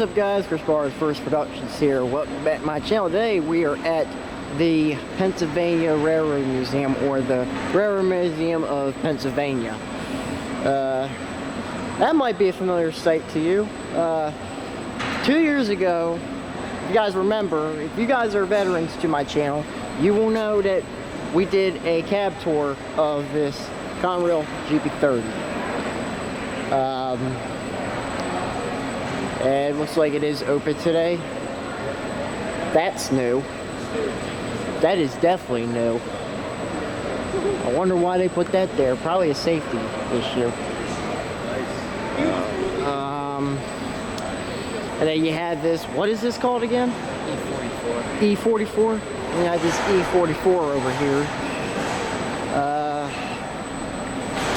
up, guys? Chris Barr's First Productions here. Welcome back to my channel. Today we are at the Pennsylvania Railroad Museum, or the Railroad Museum of Pennsylvania. That might be a familiar sight to you. 2 years ago, if you guys remember, if you guys are veterans to my channel, you will know that we did a cab tour of this Conrail GP30. And it looks like it is open today. That's new. That is definitely new. I wonder why they put that there. Probably a safety issue. And then you had this, what is this called again? E44. E44? You had this E44 over here.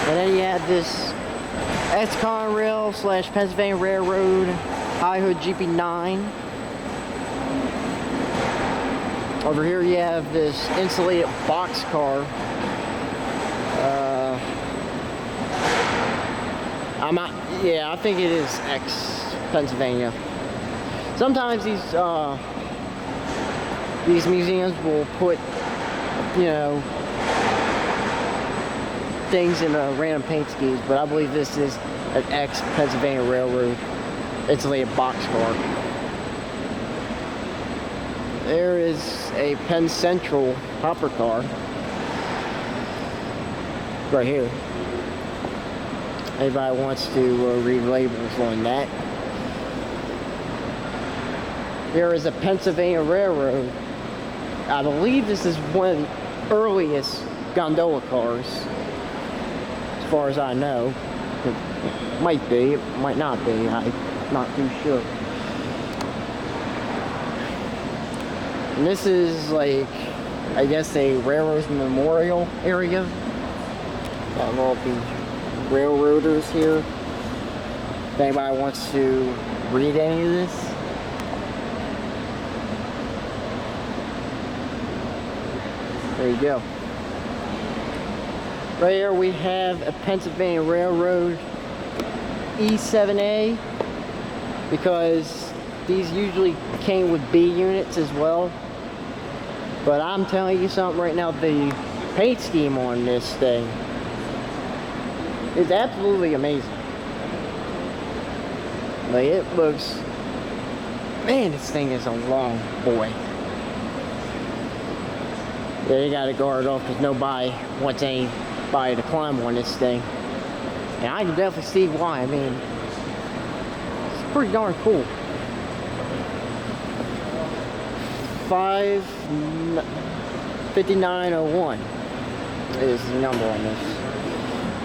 And then you had this ex-Conrail / Pennsylvania Railroad High Hood GP9. Over here you have this insulated boxcar. Yeah, I think it is ex-Pennsylvania. Sometimes these museums will put, you know, things in random paint schemes, but I believe this is an ex-Pennsylvania Railroad insulated boxcar. There is a Penn Central hopper car right here. Anybody wants to read labels on that. There is a Pennsylvania Railroad. I believe this is one of the earliest gondola cars, as far as I know. It might be, it might not be, I'm not too sure. And this is like, I guess, a railroad memorial area. Got all the railroaders here. If anybody wants to read any of this. There you go. Right here we have a Pennsylvania Railroad E7A, because these usually came with B units as well. But I'm telling you something right now, the paint scheme on this thing is absolutely amazing. Like, it looks, man, this thing is a long boy. Yeah, you gotta guard off because nobody wants anybody to climb on this thing. And I can definitely see why. I mean, it's pretty darn cool. 5901 is the number on this.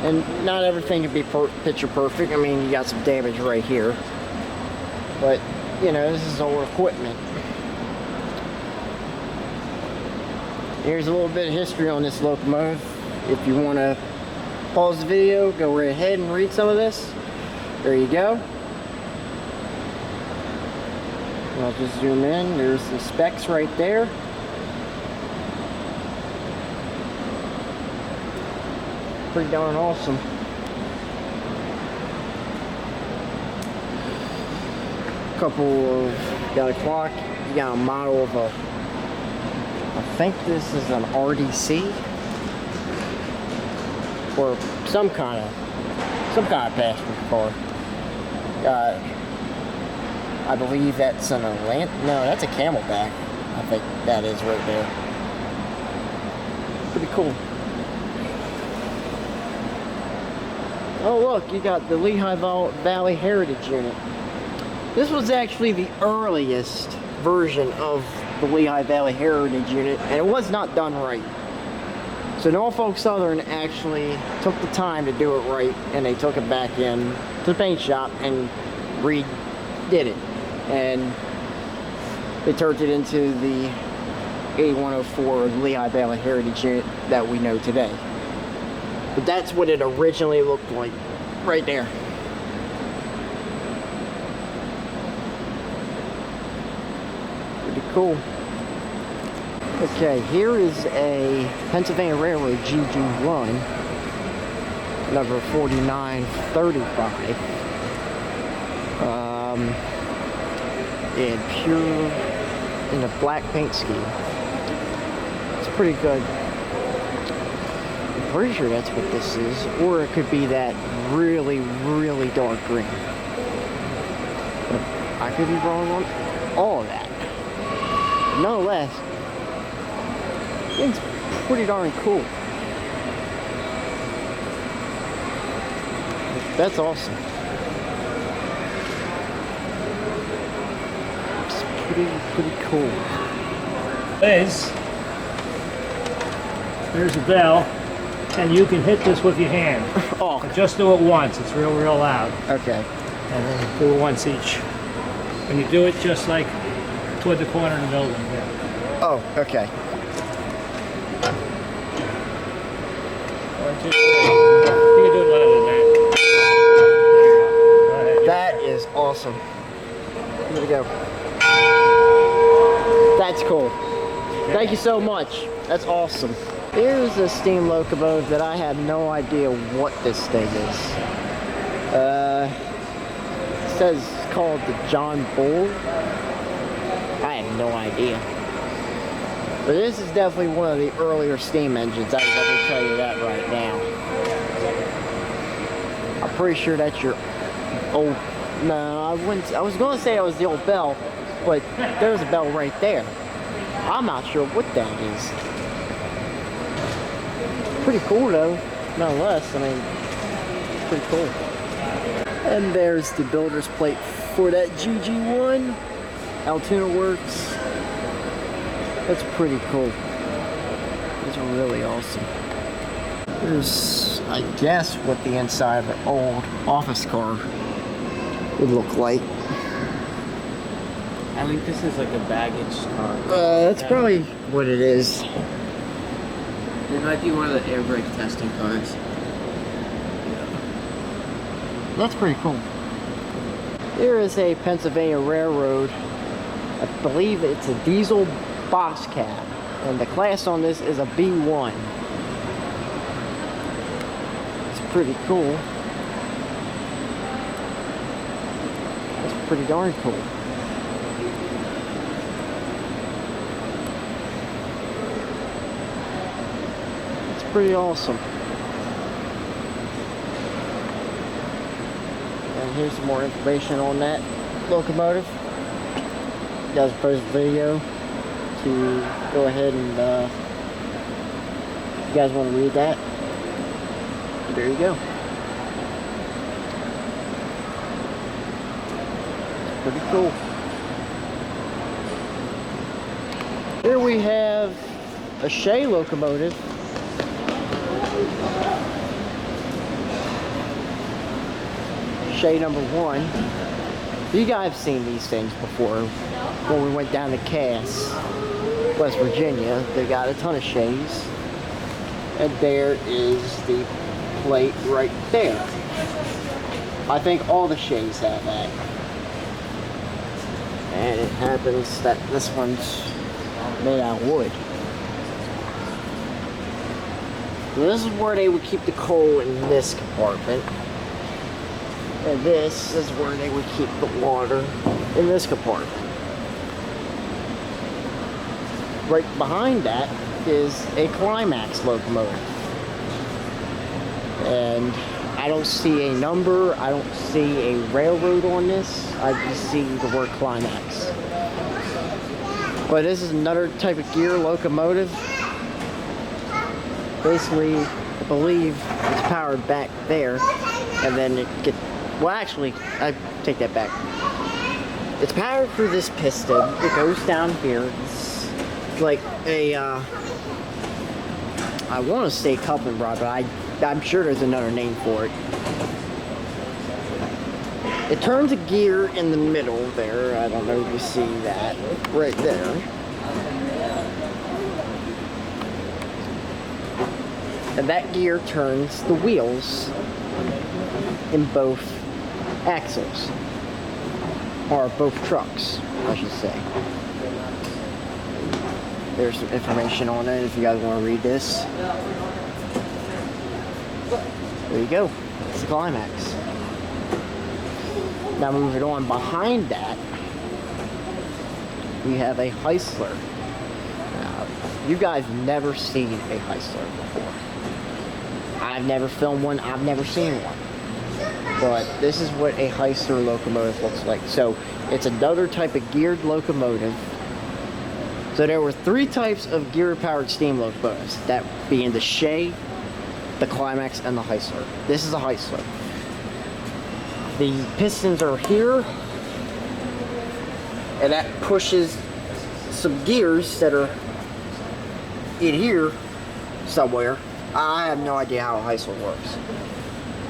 And not everything can be picture perfect. I mean, you got some damage right here. But, you know, this is old equipment. Here's a little bit of history on this locomotive. If you want to pause the video, go right ahead and read some of this. There you go. I'll just zoom in. There's the specs right there. Pretty darn awesome. Couple of, got a clock. You got a model of a, I think this is an RDC or some kind of passenger car. I believe that's an Atlantic. No, that's a Camelback. I think that is right there. Pretty cool. Oh look, you got the Lehigh Valley Heritage Unit. This was actually the earliest version of the Lehigh Valley Heritage Unit, and it was not done right. So Norfolk Southern actually took the time to do it right, and they took it back in to the paint shop and redid it. And they turned it into the 8104 Lehigh Valley Heritage Unit that we know today. But that's what it originally looked like, right there. Pretty cool. Okay, here is a Pennsylvania Railroad GG1, number 4935. in a black paint scheme. It's pretty good. I'm pretty sure that's what this is, or it could be that really, really dark green. But I could be wrong on all of that. Nonetheless, it's pretty darn cool. That's awesome. It's pretty cool. There's a bell, and you can hit this with your hand. Oh. But just do it once. It's real loud. Okay. And then do it once each. And you do it just like toward the corner of the building. Yeah. Oh, okay. 1, 2, 3. You can do it louder than that. Go ahead. That is awesome. Here we go. That's cool. Thank you so much. That's awesome. Here's a steam locomotive that I have no idea what this thing is. It says it's called the John Bull. I have no idea. But this is definitely one of the earlier steam engines. I can tell you that right now. I'm pretty sure that's your old... No, I wouldn't... I was going to say it was the old bell, but there's a bell right there. I'm not sure what that is. Pretty cool though, nonetheless. I mean, pretty cool. And there's the builder's plate for that GG1 Altoona Works. That's pretty cool. It's really awesome. Here's, I guess, what the inside of an old office car would look like. I think this is like a baggage car. That's probably what it is. It might be one of the air brake testing cars. That's pretty cool. There is a Pennsylvania Railroad. I believe it's a diesel box cab. And the class on this is a B1. It's pretty cool. That's pretty darn cool. Pretty awesome. And here's some more information on that locomotive. You guys post a video to go ahead and if you guys want to read that, there you go. It's pretty cool. Here we have a Shea locomotive. Shea number 1. You guys have seen these things before. When we went down to Cass, West Virginia, they got a ton of Shays. And there is the plate right there. I think all the Shays have that. And it happens that this one's made out of wood. So this is where they would keep the coal in this compartment. And this is where they would keep the water in this compartment. Right behind that is a Climax locomotive. And I don't see a number, I don't see a railroad on this, I just see the word Climax. But this is another type of gear locomotive. Basically, I believe it's powered back there, and then it gets... Well, actually, I take that back. It's powered through this piston. It goes down here. It's like a, I want to say coupling rod, but I'm sure there's another name for it. It turns a gear in the middle there. I don't know if you see that. Right there. And that gear turns the wheels in both axles, or both trucks, I should say. There's some information on it if you guys want to read this. There you go. It's the Climax. Now moving on behind that we have a Heisler. Now, you guys never seen a Heisler before. I've never filmed one, I've never seen one. But this is what a Heisler locomotive looks like. So it's another type of geared locomotive. So there were 3 types of gear-powered steam locomotives, that being the Shay, the Climax, and the Heisler. This is a Heisler. The pistons are here, and that pushes some gears that are in here somewhere. I have no idea how a Heisler works.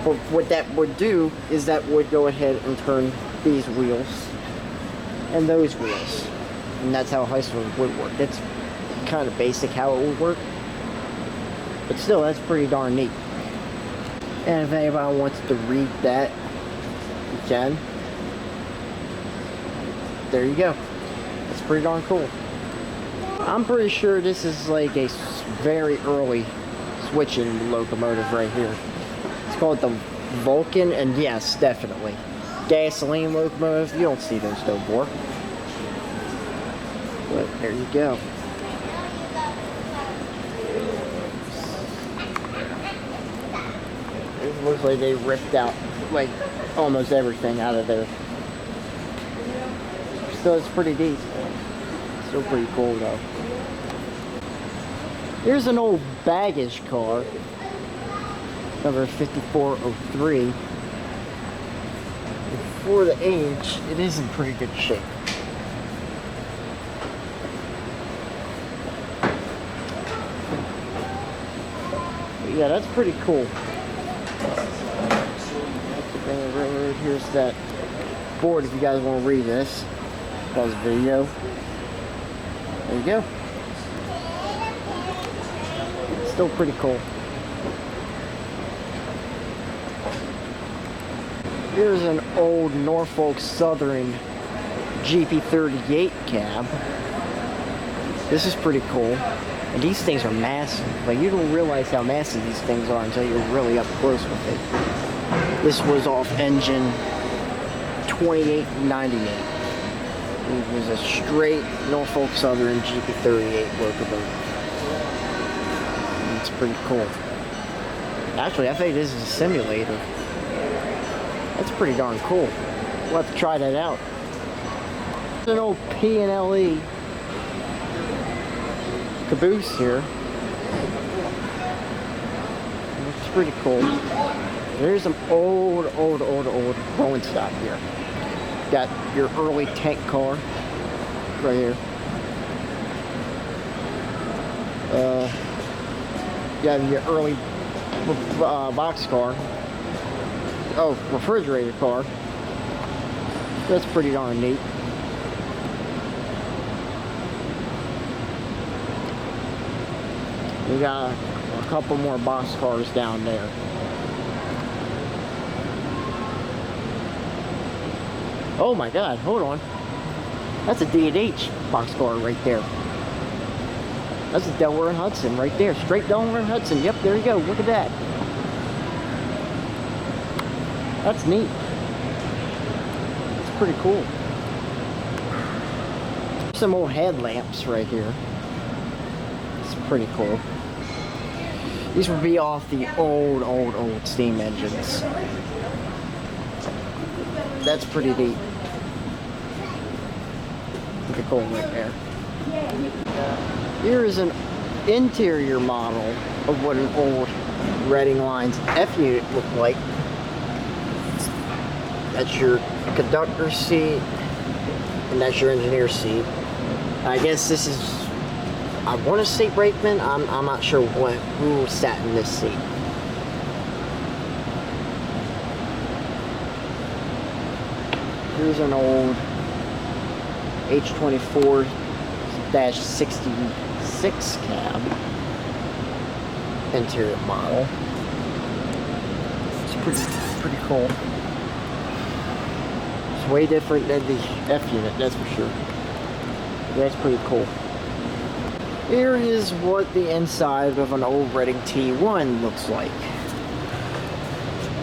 But what that would do is that would go ahead and turn these wheels and those wheels. And that's how a Heisler would work. That's kind of basic how it would work. But still, that's pretty darn neat. And if anybody wants to read that, you can. There you go. It's pretty darn cool. I'm pretty sure this is like a very early switching locomotive right here. It's called the Vulcan, and yes, definitely. Gasoline locomotive, you don't see those no more. But there you go. It looks like they ripped out like almost everything out of there. Still, it's pretty decent. Still pretty cool though. Here's an old baggage car, number 5403. For the age, it is in pretty good shape. But yeah, that's pretty cool. Here's that board if you guys want to read this. Pause the video. There you go. Still pretty cool. Here's an old Norfolk Southern GP38 cab. This is pretty cool. And these things are massive. Like, you don't realize how massive these things are until you're really up close with it. This was off engine 2898. It was a straight Norfolk Southern GP38 locomotive. It's pretty cool. Actually, I think this is a simulator. That's pretty darn cool. We'll have to try that out. There's an old P&LE caboose here. It's pretty cool. There's some old rolling stock here. Got your early tank car right here. You have your early box car. Oh, refrigerator car. That's pretty darn neat. We got a couple more box cars down there. Oh my God, hold on. That's a D&H boxcar right there. That's a Delaware and Hudson right there. Straight Delaware and Hudson. Yep, there you go. Look at that. That's neat. It's pretty cool. Some old headlamps right here. It's pretty cool. These would be off the old steam engines. That's pretty neat. Pretty cool right there. Here is an interior model of what an old Reading Lines F unit looked like. That's your conductor seat, and that's your engineer seat. I guess this is, I want to say brakeman. I'm not sure who sat in this seat. Here's an old H24-66 cab interior model. It's pretty cool. It's way different than the F unit, that's for sure. That's pretty cool. Here is what the inside of an old Reading T1 looks like.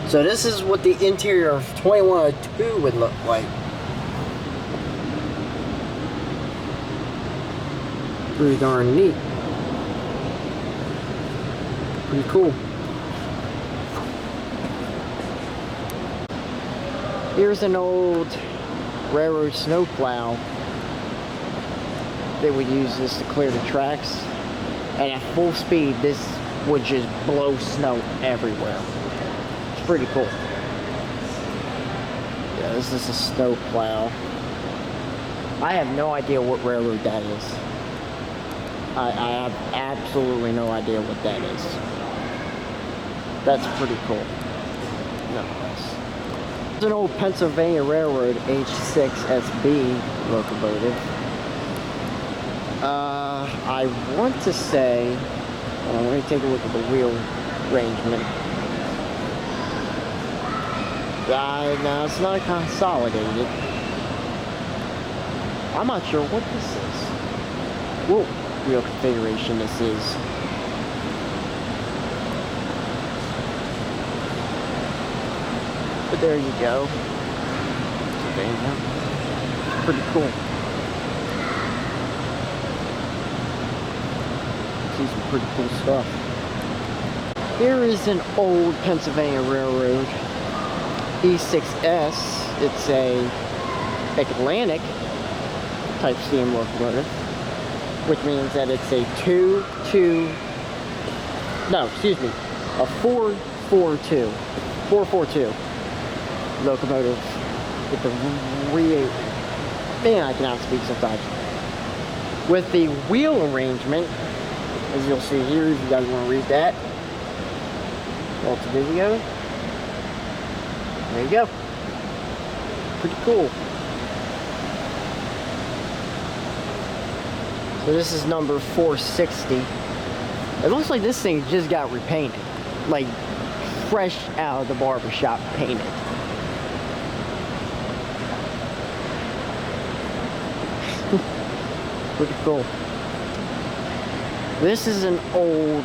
So this is what the interior of 2102 would look like. Pretty darn neat. Pretty cool. Here's an old railroad snowplow. They would use this to clear the tracks. And at full speed, this would just blow snow everywhere. It's pretty cool. Yeah, this is a snowplow. I have no idea what railroad that is. I have absolutely no idea what that is. That's pretty cool. Nonetheless. It's an old Pennsylvania Railroad H6SB locomotive. I want to say, let me take a look at the wheel arrangement. No, it's not consolidated. I'm not sure what this is. Whoa, wheel configuration this is. But there you go. It's pretty cool. See some pretty cool stuff. Here is an old Pennsylvania Railroad E6S. It's a Atlantic type steam locomotive, which means that it's a 442 locomotive with the man, I cannot speak sometimes. With the wheel arrangement, as you'll see here, if you guys want to read that. Well, it's a video. There you go. Pretty cool. So this is number 460. It looks like this thing just got repainted. Like, fresh out of the barber shop painted. Pretty cool. This is an old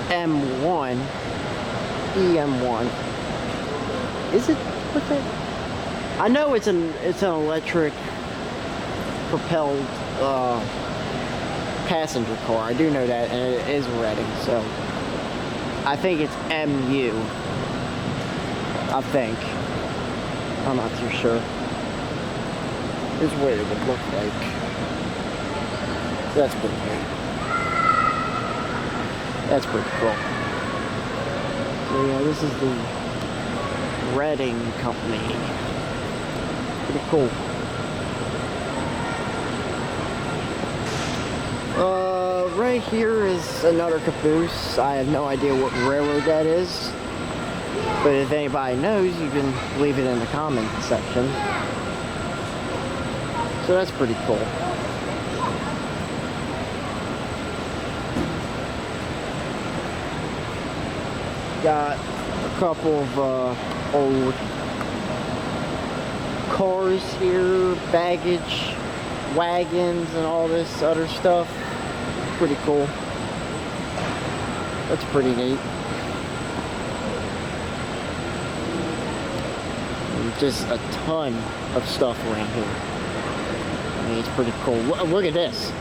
M1, EM1. Is it? What that? I know it's an electric propelled passenger car. I do know that, and it is Reading, so I think it's MU. I think. I'm not too sure. This is what it would look like. That's pretty cool. That's pretty cool. So yeah, this is the Reading Company. Pretty cool. Right here is another caboose. I have no idea what railroad that is. But if anybody knows, you can leave it in the comment section. So that's pretty cool. Got a couple of old cars here, baggage wagons and all this other stuff. Pretty cool. That's pretty neat. And just a ton of stuff around here. I mean, it's pretty cool. Look at this.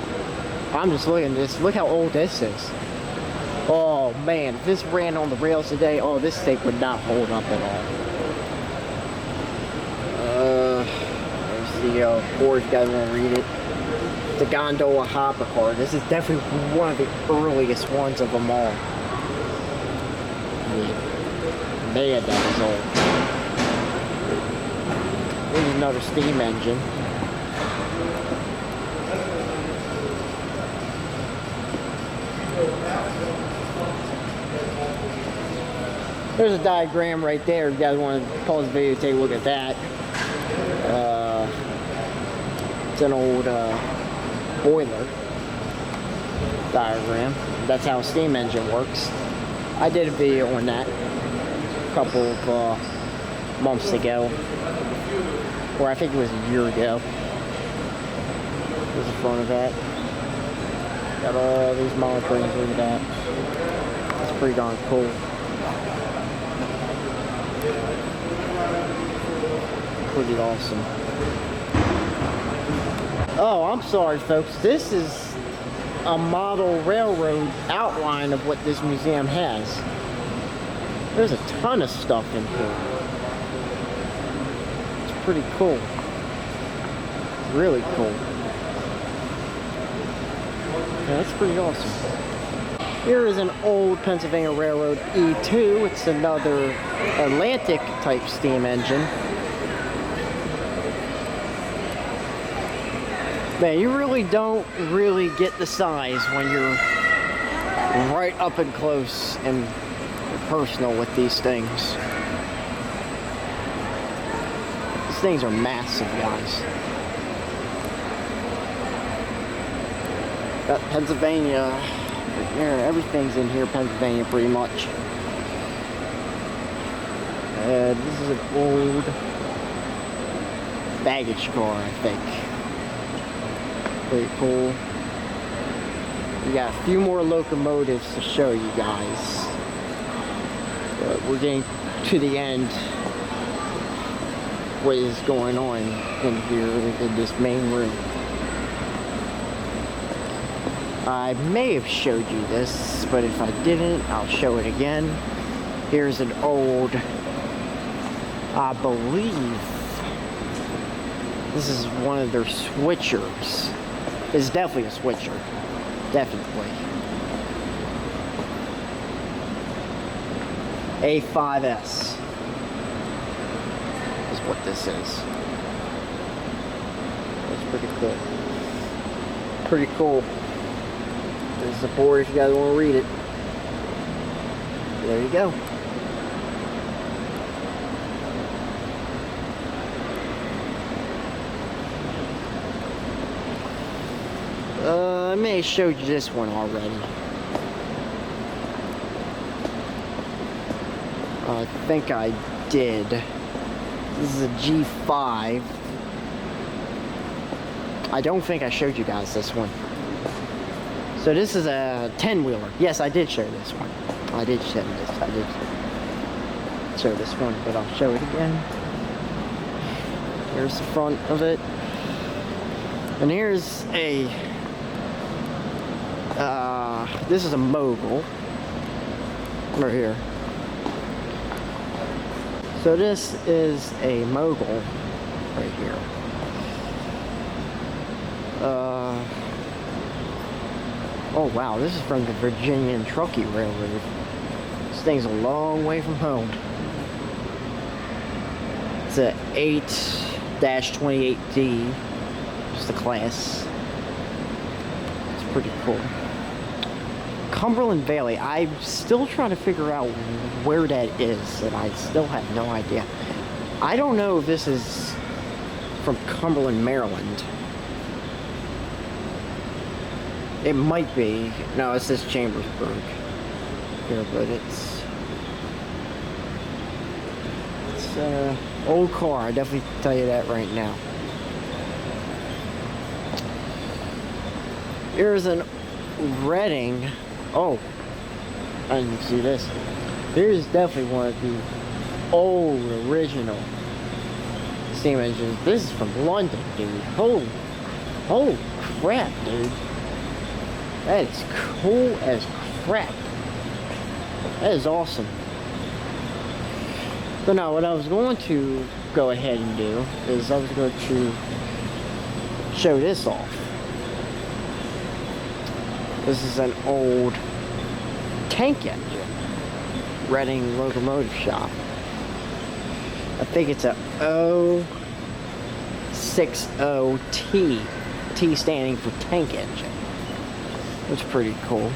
I'm just looking at this. Look how old this is. Oh man, if this ran on the rails today, oh, this thing would not hold up at all. There's the board, if you guys want to read it. The gondola hopper car. This is definitely one of the earliest ones of them all. Man, that is old. There's another steam engine. There's a diagram right there. If you guys want to pause the video, take a look at that. It's an old boiler diagram. That's how a steam engine works. I did a video on that a couple of months ago, or I think it was a year ago. There's the front of that. Got all these monitors. Look at that. It's pretty darn cool. Pretty awesome. Oh, I'm sorry, folks. This is a model railroad outline of what this museum has. There's a ton of stuff in here. It's pretty cool. Really cool. Yeah, that's pretty awesome. Here is an old Pennsylvania Railroad E2. It's another Atlantic type steam engine. Man, you really don't get the size when you're right up and close and personal with these things. These things are massive, guys. Got Pennsylvania. Yeah, everything's in here, Pennsylvania, pretty much. This is an old baggage car, I think. Pretty cool. We got a few more locomotives to show you guys. But we're getting to the end. What is going on in here in this main room. I may have showed you this, but if I didn't, I'll show it again. Here's an old, I believe, this is one of their switchers. It's definitely a switcher. Definitely. A5S is what this is. That's pretty cool. Pretty cool. There's the board if you guys want to read it. There you go. I may have showed you this one already. I think I did. This is a G5. I don't think I showed you guys this one. So this is a 10-wheeler. Yes, I did show this one. I did show this. I did show this one, but I'll show it again. Here's the front of it. And here's a... this is a mogul. Right here. So this is a mogul right here. Oh wow, this is from the Virginia and Truckee Railroad. This thing's a long way from home. It's a 8-28D. It's the class. It's pretty cool. Cumberland Valley. I'm still trying to figure out where that is, and I still have no idea. I don't know if this is from Cumberland, Maryland. It might be. No, it says Chambersburg here, but it's an old car. I definitely tell you that right now. Here's an Reading. Oh, I didn't see this. Here's definitely one of the old original steam engines. This is from London, dude. Holy crap, dude. That is cool as crap. That is awesome. So now what I was going to go ahead and do is I was going to show this off. This is an old tank engine. Reading Locomotive Shop. I think it's a 060T. T standing for tank engine. It's pretty cool.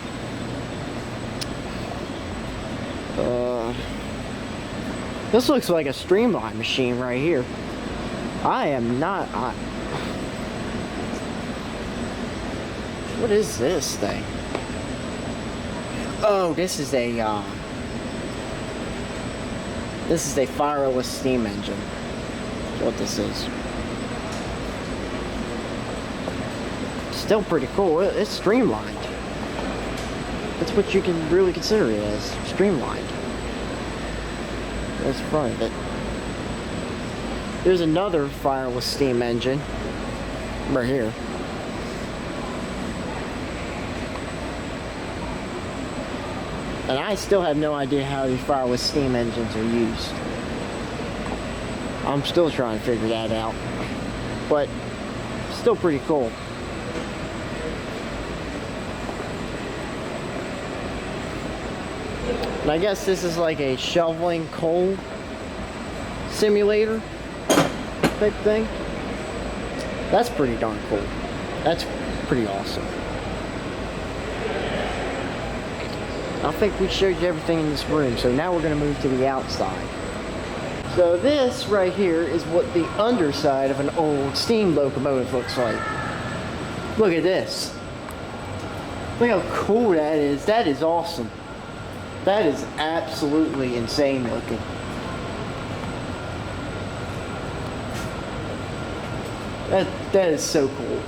This looks like a streamline machine right here. I am not... what is this thing? Oh, this is a fireless steam engine. That's what this is. Still pretty cool. It's streamlined. That's what you can really consider it as. Streamlined. That's the front of it. There's another fireless steam engine right here. And I still have no idea how these fireless steam engines are used. I'm still trying to figure that out. But still pretty cool. And I guess this is like a shoveling coal simulator type thing. That's pretty darn cool. That's pretty awesome. I think we showed you everything in this room, so now we're going to move to the outside. So this right here is what the underside of an old steam locomotive looks like. Look at this. Look how cool that is. That is awesome. That is absolutely insane looking. That is so cool.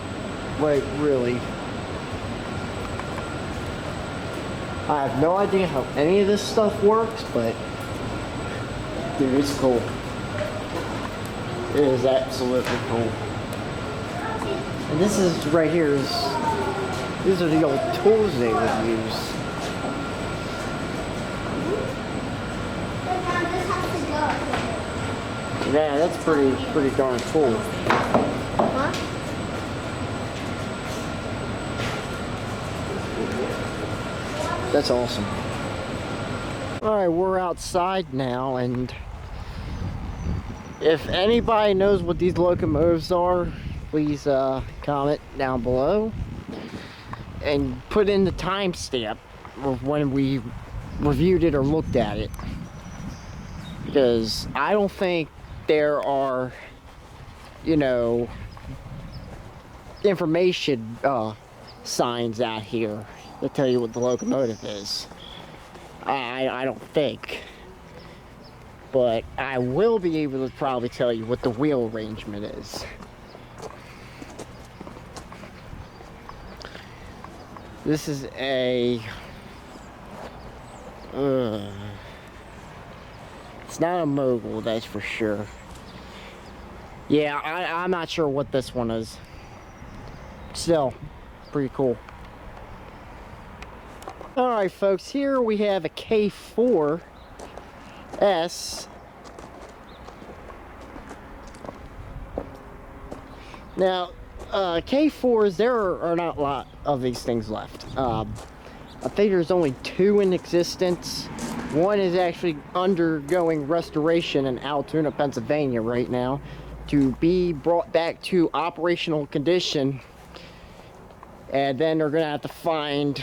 Like, really. I have no idea how any of this stuff works, but dude, it's cool. It is absolutely cool. And this is right here these are the old tools they would use. Yeah, that's pretty darn cool. Huh? That's awesome. Alright, we're outside now, and if anybody knows what these locomotives are, please comment down below and put in the timestamp of when we reviewed it or looked at it. Because I don't think there are, you know, information signs out here that tell you what the locomotive is. I don't think. But I will be able to probably tell you what the wheel arrangement is. This is a... it's not a mogul, that's for sure. Yeah, I'm not sure what this one is. Still, pretty cool. Alright folks, here we have a K4S. Now, K4s, there are not a lot of these things left. I think there's only 2 in existence. One is actually undergoing restoration in Altoona, Pennsylvania right now to be brought back to operational condition. And then they're going to have to find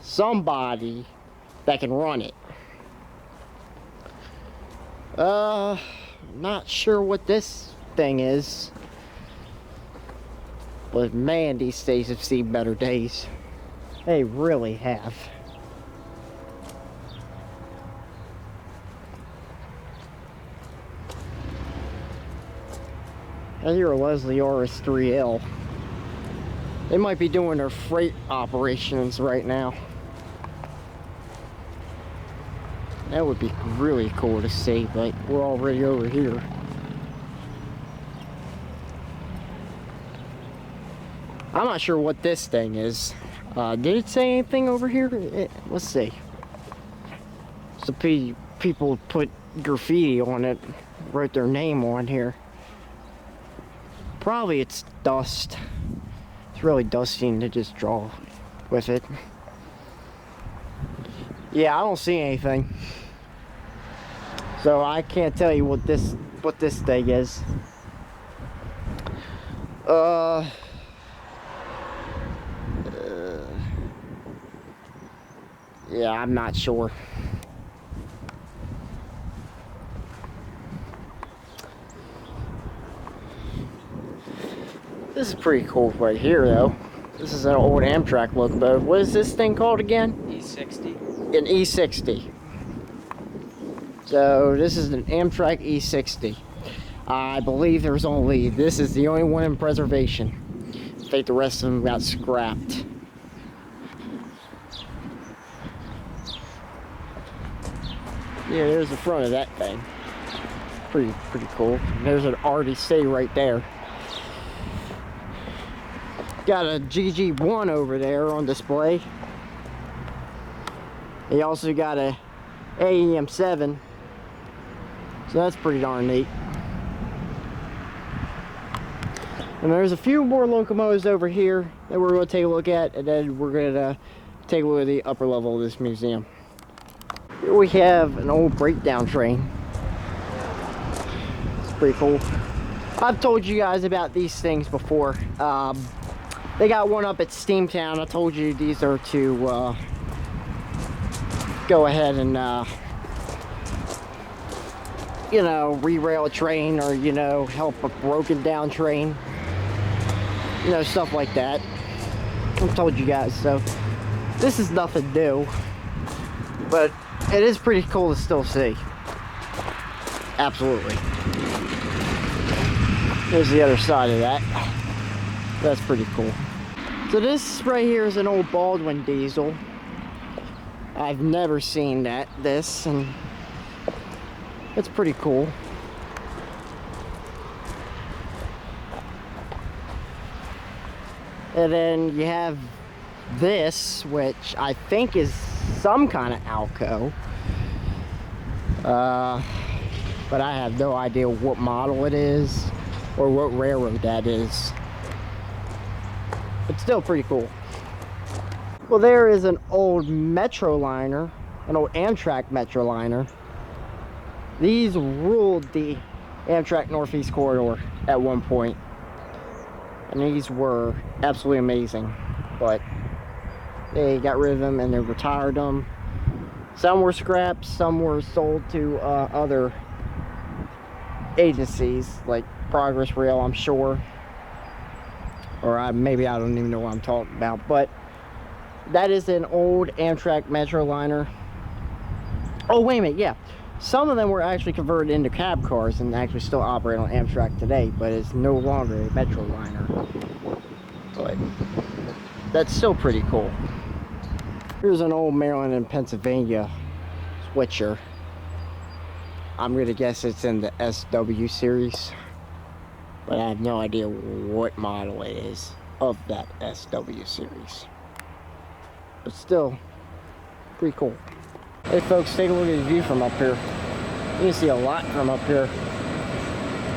somebody that can run it. Not sure what this thing is. But man, these days have seen better days. They really have. I hear a Leslie RS3L. They might be doing their freight operations right now. That would be really cool to see, but we're already over here. I'm not sure what this thing is. Did it say anything over here? Let's see. So people put graffiti on it, wrote their name on here. Probably it's dust. It's really dusty to just draw with it. Yeah, I don't see anything. So I can't tell you what this thing is. Yeah, I'm not sure. This is pretty cool right here, though. This is an old Amtrak locomotive. What is this thing called again? E60. An E60. So this is an Amtrak E60. I believe this is the only one in preservation. I think the rest of them got scrapped. Yeah, there's the front of that thing. Pretty cool. There's an RDC right there. Got a GG1 over there on display. He also got a AEM7, so that's pretty darn neat. And there's a few more locomotives over here that we're going to take a look at, and then we're going to take a look at the upper level of this museum. Here we have an old breakdown train. It's pretty cool. I've told you guys about these things before. They got one up at Steamtown. I told you these are to go ahead and you know, re-rail a train, or you know, help a broken down train, you know, stuff like that. I've told you guys, so this is nothing new, but it is pretty cool to still see. Absolutely. There's the other side of that. That's pretty cool. So this right here is an old Baldwin diesel. I've never seen this, and it's pretty cool. And then you have this, which I think is some kind of Alco. But I have no idea what model it is or what railroad that is. It's still pretty cool. Well, there is an old Metroliner, an old Amtrak Metroliner. These ruled the Amtrak Northeast Corridor at one point. And these were absolutely amazing. But they got rid of them and they retired them. Some were scrapped, some were sold to other agencies like Progress Rail, I'm sure. Or maybe I don't even know what I'm talking about. But that is an old Amtrak Metroliner. Oh, wait a minute, yeah. Some of them were actually converted into cab cars and actually still operate on Amtrak today, but it's no longer a Metroliner. But that's still pretty cool. Here's an old Maryland and Pennsylvania switcher. I'm gonna guess it's in the SW series, but I have no idea what model it is of that SW series. But still, pretty cool. Hey folks, take a look at the view from up here. You can see a lot from up here.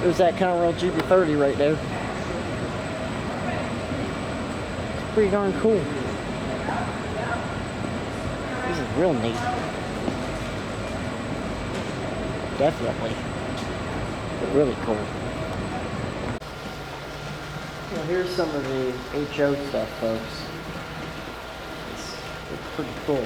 There's that Conrail GB30 right there. It's pretty darn cool. This is real neat. Definitely. Really cool. Well, here's some of the HO stuff, folks. It's pretty cool.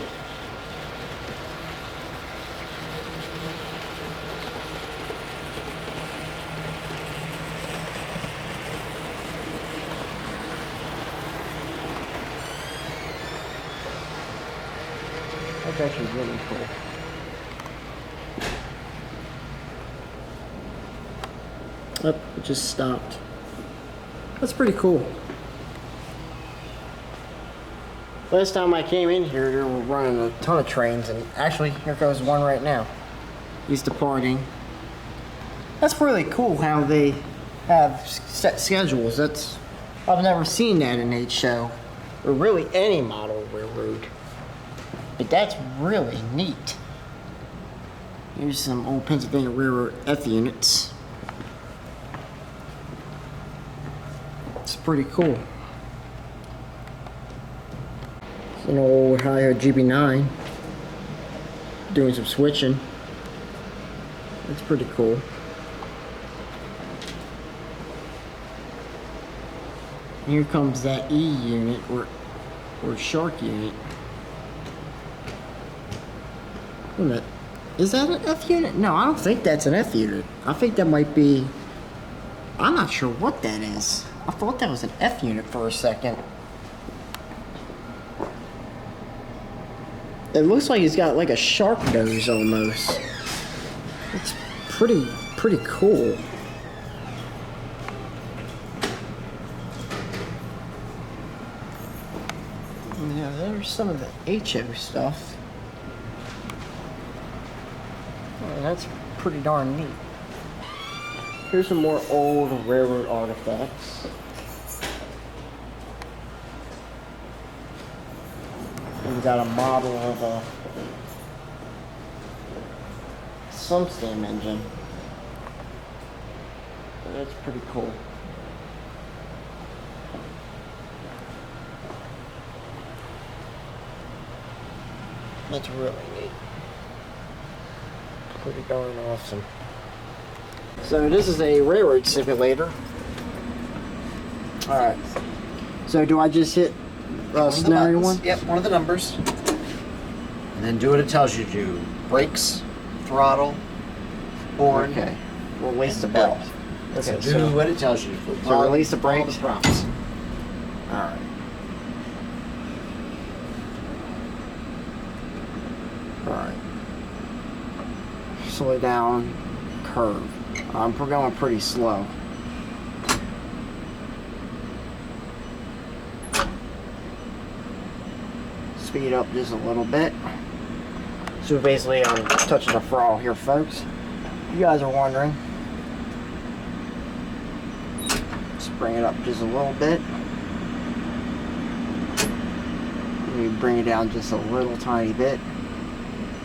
That's actually really cool. Oh, it just stopped. That's pretty cool. Last time I came in here, they were running a ton of trains, and actually, here goes one right now. He's departing. That's really cool how they have set schedules. I've never seen that in H show, or really any model railroad. But that's really neat. Here's some old Pennsylvania Railroad F units. It's pretty cool. It's an old Ohio GB9 doing some switching. That's pretty cool. Here comes that E unit or Shark unit. Wait a minute. Is that an F unit? No, I don't think that's an F unit. I think that might be... I'm not sure what that is. I thought that was an F unit for a second. It looks like he's got like a shark nose almost. It's pretty cool. Yeah, there's some of the HO stuff. Oh, that's pretty darn neat. Here's some more old railroad artifacts. even got a model of a some steam engine. That's pretty cool. That's really neat. Pretty darn awesome. So this is a railroad simulator. Alright. So do I just hit scenario one? Yep, one of the numbers. And then do what it tells you to do. Brakes, throttle, horn, Okay. Release the and bell. brakes. So Okay, do what it tells you to do. so release the Follow brakes. the prompts. Alright. Alright. Slow down, curve. We're going pretty slow. Speed up just a little bit. So basically I'm touching the throttle here, folks. You guys are wondering. Let's bring it up just a little bit. Let me bring it down just a little tiny bit.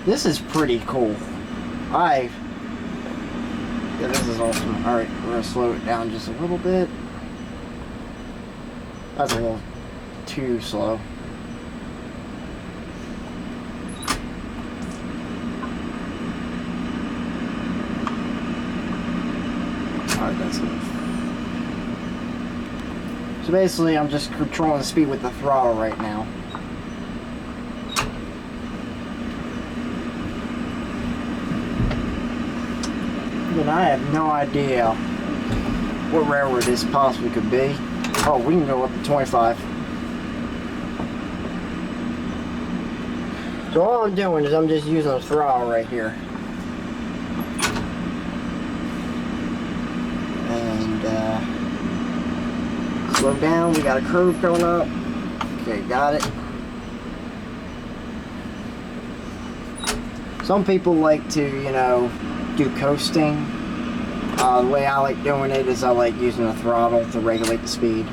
This is pretty cool. Yeah, this is awesome. Alright, we're gonna slow it down just a little bit. That's a little too slow. Alright, that's enough. So basically, I'm just controlling the speed with the throttle right now. And I have no idea what railroad this possibly could be. Oh, we can go up to 25. So all I'm doing is I'm just using the throttle right here. And slow down, we got a curve coming up. Okay, got it. Some people like to, you know, do coasting. The way I like doing it is I like using the throttle to regulate the speed.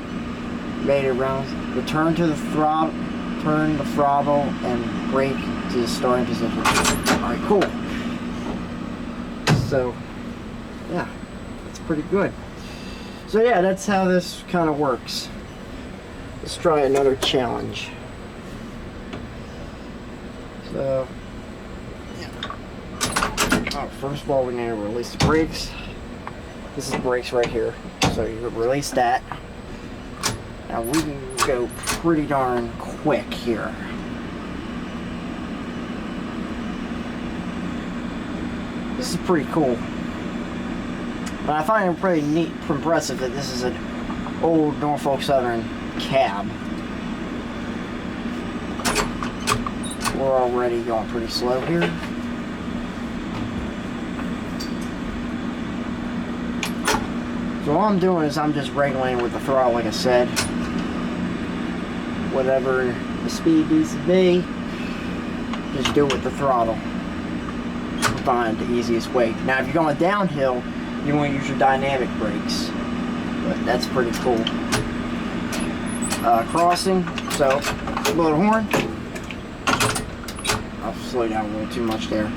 Made it around. Return to the throttle, turn the throttle, and brake to the starting position. Alright, cool. So, yeah, that's pretty good. So yeah, that's how this kind of works. Let's try another challenge. So, first of all, we need to release the brakes. This is the brakes right here. So you release that. Now we can go pretty darn quick here. This is pretty cool. But I find it pretty neat, impressive that this is an old Norfolk Southern cab. We're already going pretty slow here. So all I'm doing is I'm just regulating with the throttle, like I said. Whatever the speed needs to be, just do it with the throttle. Find the easiest way. Now, if you're going downhill, you want to use your dynamic brakes. But that's pretty cool. Crossing, so blow the horn. I'll slow down a little too much there.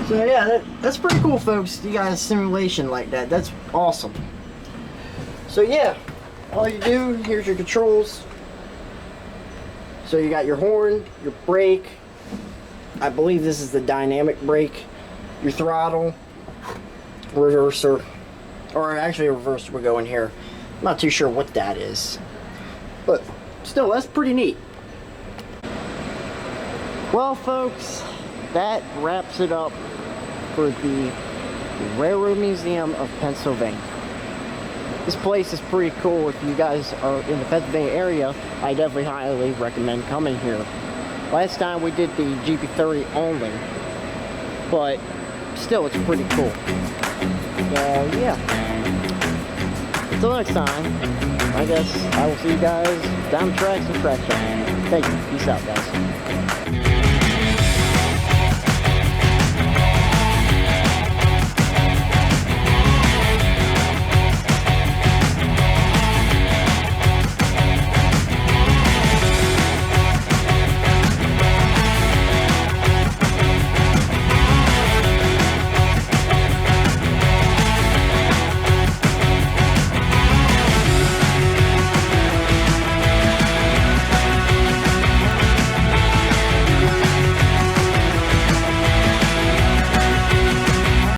So yeah, that's pretty cool, folks. You got a simulation like that. That's awesome. So yeah, all you do, here's your controls. So you got your horn, your brake. I believe this is the dynamic brake. Your throttle, reverser, or actually reverser will go in here. I'm not too sure what that is, but still, that's pretty neat. Well, folks, that wraps it up for the Railroad Museum of Pennsylvania. This place is pretty cool. If you guys are in the Pennsylvania area, I definitely highly recommend coming here. Last time we did the GP30 only, but still it's pretty cool. So yeah. Until next time, I guess I will see you guys down the tracks and track. Thank you. Peace out, guys.